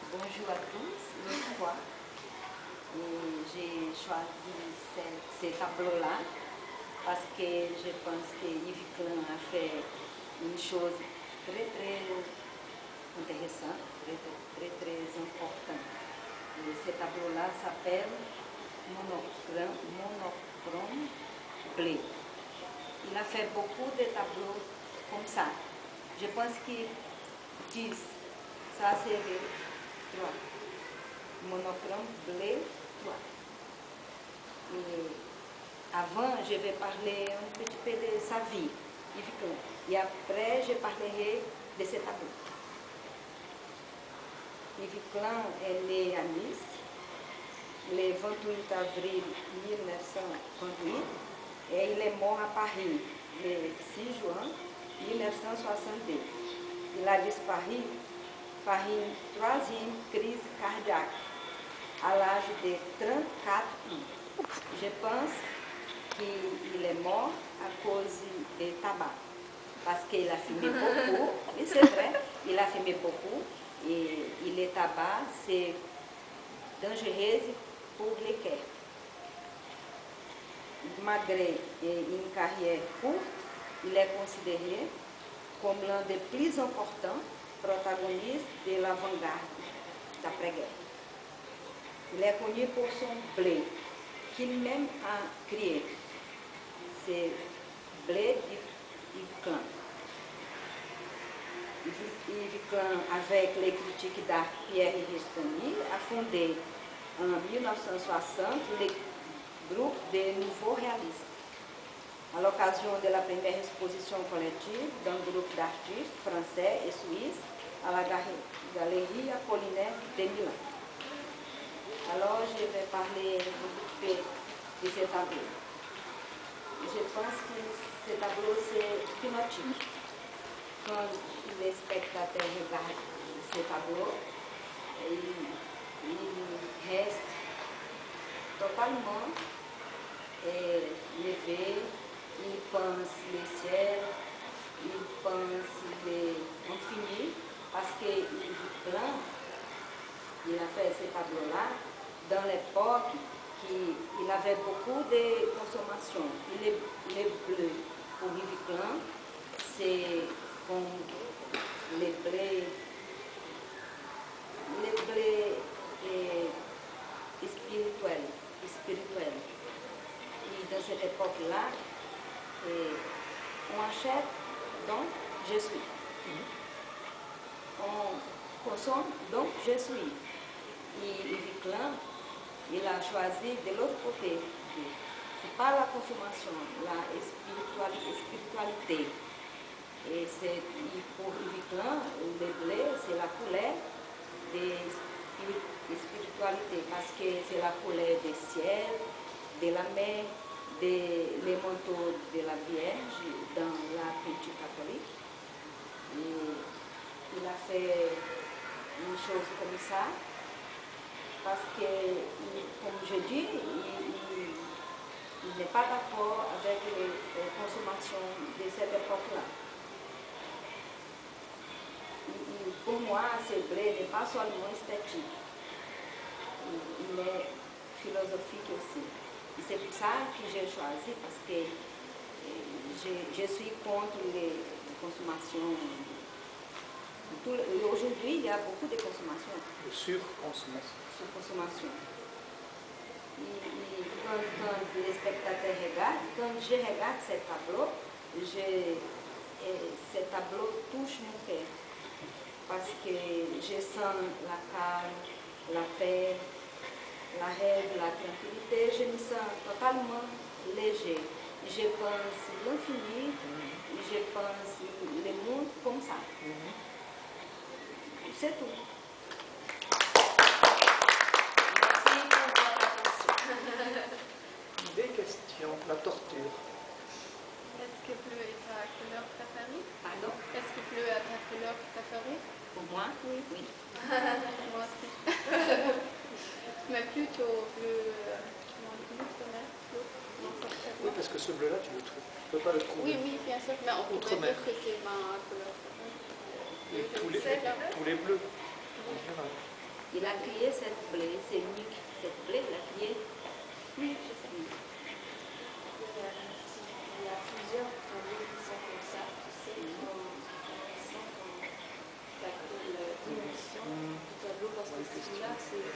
Bonjour à tous, une fois. J'ai choisi ces tableaux-là parce que je pense que Yves Klein a fait une chose très intéressante, très importante. Et ce tableau-là s'appelle monochrome bleu. Il a fait beaucoup de tableaux comme ça. Je pense qu'ils disent ça c'est toi. Monochrome bleu, toi. Et avant, je vais parler un petit peu de sa vie, Yves Klein. Et après, je parlerai de ses tableaux. Yves Klein est né à Nice le 28 avril 1928 et il est mort à Paris le 6 juin 1962. Il a disparu par une troisième crise cardiaque à l'âge de 34 ans. Je pense qu'il est mort à cause du tabac, parce qu'il a fumé beaucoup, et c'est vrai, il a fumé beaucoup, et le tabac, c'est dangereux pour le cœur. Malgré une carrière courte, il est considéré comme l'un des plus importants protagonistes de l'avant-garde d'après-guerre. Il est connu pour son blé, qu'il même a créé. C'est blé Yves Klein. Yves Klein, avec les critiques d'art Pierre Risconi, a fondé en 1960 le groupe des Nouveaux Réalistes. À l'occasion de la première exposition collective d'un groupe d'artistes français et suisses à la Galerie Apollinaire de Milan. Alors, je vais parler un peu de ce tableau. Je pense que ce tableau, c'est hypnotique. Quand les spectateurs regardent ce tableau, ils restent totalement levés, ils pensent le ciel, ils pensent l'infini, parce qu'il a fait ce tableau-là dans l'époque qu'il avait beaucoup de consommation. Le bleu pour Yves Klein, c'est comme le blé spirituel. Et dans cette époque-là, on achète, donc je suis. On consomme, donc je suis. Et Yves Klein, il a choisi de l'autre côté. Ce n'est pas la consommation, la spiritualité. Et pour Yves Klein, le blé, c'est la couleur de spiritualité, parce que c'est la couleur du ciel, de la mer, des manteaux de la Vierge dans la culture catholique. Et il a fait une chose comme ça, parce que, comme je dis, il n'est pas d'accord avec les consommations de cette époque-là. Pour moi, ce blé n'est pas seulement esthétique, il est philosophique aussi. Et c'est pour ça que j'ai choisi, parce que je suis contre les consommations. Aujourd'hui, il y a beaucoup de consommation. De surconsommation. Surconsommation. Et quand les spectateurs regardent, quand je regarde ce tableau, ce tableau touche mon cœur. Parce que je sens la calme, la paix, la règle, la tranquillité. Je me sens totalement léger. Je pense l'infini, je pense le monde comme ça. C'est tout. Merci pour votre attention. Des questions. La torture. Est-ce que bleu est ta couleur préférée? Pardon? Est-ce que bleu est ta couleur préférée? Pour moi? Oui. Oui. Moi aussi. Mais plutôt bleu, Oui, parce que ce bleu-là, tu ne peux pas le trouver. Oui, bien sûr, mais on pourrait dire que c'est ma couleur préférée. Et tous les bleus, en général. Il a créé cette plaie, c'est unique. Cette plaie, il a créé. Oui, je sais. Il y a plusieurs tableaux qui sont comme ça, tu sais, sans qu'on calcule la dimension du tableau, parce que celui-là, c'est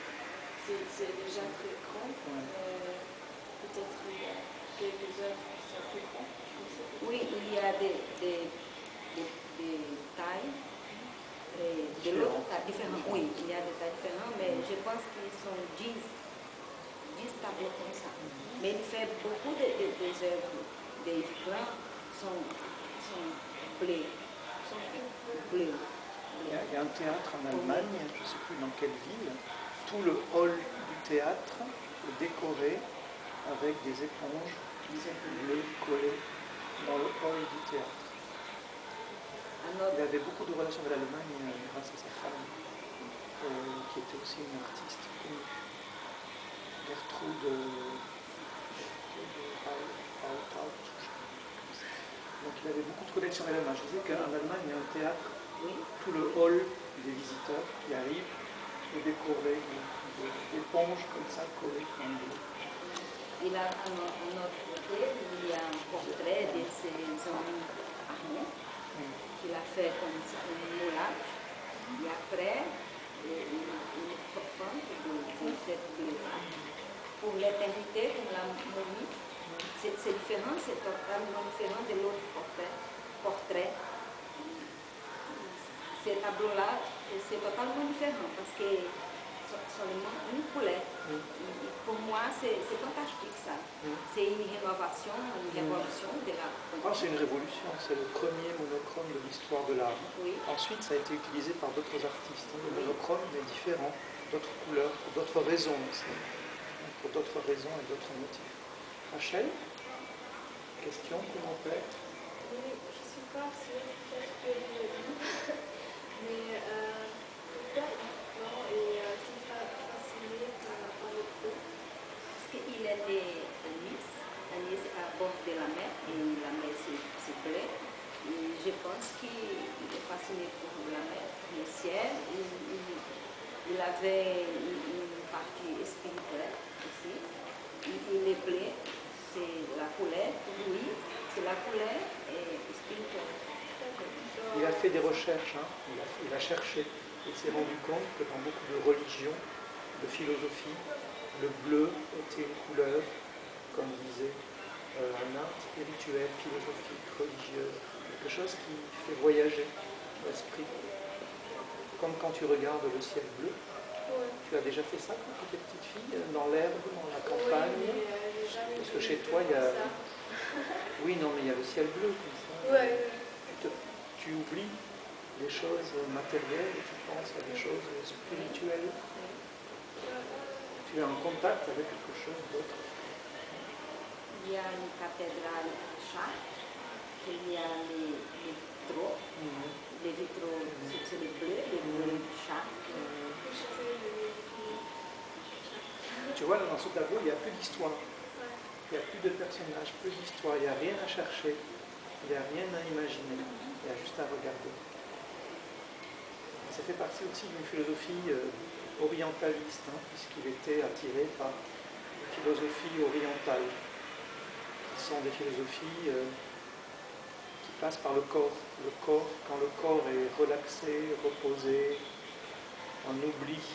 déjà très grand. Peut-être il y a quelques œuvres qui sont plus grandes. Oui, il y a des tailles. De l'autre taille différentes. Oui, il y a des tailles différentes, mais je pense qu'ils sont 10 tableaux comme ça. Mais il fait beaucoup des œuvres des plans sont bleus. Il y a un théâtre en Allemagne, je ne sais plus dans quelle ville, tout le hall du théâtre est décoré avec des éponges bleues collées dans le hall du théâtre. Il avait beaucoup de relations avec l'Allemagne grâce à sa femme, qui était aussi une artiste connue, Gertrude Hauthaus. Donc il avait beaucoup de connexions avec l'Allemagne. Je disais qu'en Allemagne, il y a un théâtre, tout le hall des visiteurs qui arrivent est décoré d'éponges comme ça collées en bleu. Il a un autre côté, il y a un portrait de ses amis arméniens qu'il a fait comme ça, un moulage, et après, il propose de cette bleu-là. Pour l'éternité, comme la momie, c'est différent, c'est totalement différent de l'autre portrait. Ces tableaux-là, c'est totalement différent parce que seulement une couleur. Pour moi, c'est fantastique ça. C'est une rénovation, une révolution de la... C'est une révolution, c'est le premier monochrome de l'histoire de l'art. Oui. Ensuite, ça a été utilisé par d'autres artistes. Le monochrome est différent, d'autres couleurs, pour d'autres raisons aussi. Pour d'autres raisons et d'autres motifs. Rachel, question pour mon père? Oui, je ne suis pas sûre, peut-être que je l'ai dit, mais pourquoi Yvan est-il fasciné par le bleu? Parce qu'il est né à Nice. À Nice, à bord de la mer, et la mer c'est bleu. Et je pense qu'il est fasciné par la mer, le ciel. Il avait une partie spirituelle aussi. Il est bleu, c'est la couleur. Pour lui, c'est la couleur spirituelle. Il a fait des recherches, il a cherché. Il s'est rendu compte que dans beaucoup de religions, de philosophie, le bleu était une couleur, comme disait un art spirituel, philosophique, religieux, quelque chose qui fait voyager l'esprit. Comme quand tu regardes le ciel bleu. Tu as déjà fait ça quand tu étais petite fille, dans l'herbe, dans la campagne? Oui, mais jamais. Parce que chez toi, il y a... Oui, non, mais il y a le ciel bleu comme ça. Ouais. Tu oublies les choses matérielles et tu penses à des choses spirituelles. Tu es en contact avec quelque chose d'autre. Il y a une cathédrale à Chartres, il y a les vitraux. Les vitraux, c'est les bleus de Chartres. Tu vois, là, dans ce tableau, il n'y a plus d'histoire. Il n'y a plus de personnages, plus d'histoire. Il n'y a rien à chercher. Il n'y a rien à imaginer. Il y a juste à regarder. Ça fait partie aussi d'une philosophie orientaliste, puisqu'il était attiré par les philosophies orientales, qui sont des philosophies qui passent par le corps. Le corps, quand le corps est relaxé, reposé, on oublie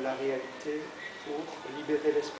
la réalité pour libérer l'esprit.